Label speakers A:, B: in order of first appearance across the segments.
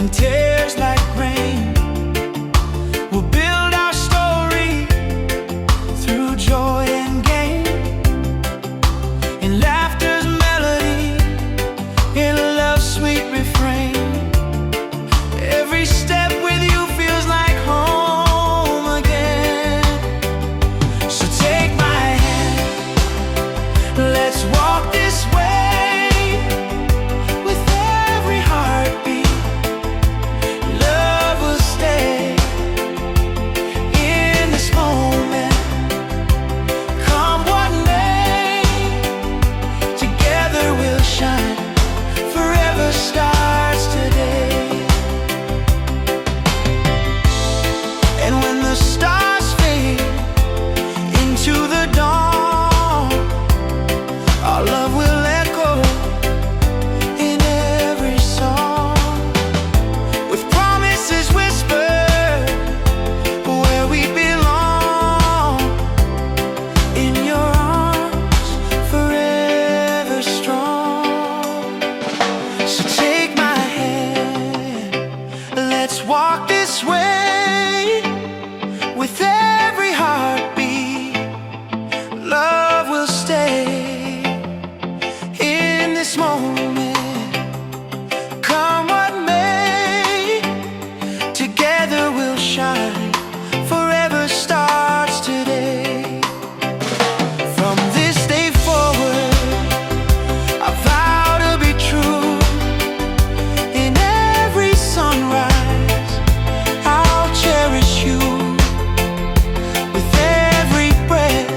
A: and tears like rain. We'll build our story through joy and gain, in laughter's melody, in love's sweet refrain. Every step with you feels like home again. So take my hand, let's walk this way. With every heartbeat, love will stay. In this moment, come what may, together we'll shine. Forever starts today. And when the stars fade into the dawn, our love will echo in every song, with promises whispered where we belong. In your arms, forever strong. So take my hand, let's walk this way. With every heartbeat, love will stay. In this moment, come what may, together we'll shine. Forever starts today. From this day forward, I vow to be true. In every sunrise, I'll cherish you. With every breath,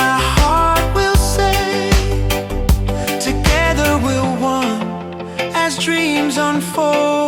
A: my heart will say, together we're one as dreams unfold.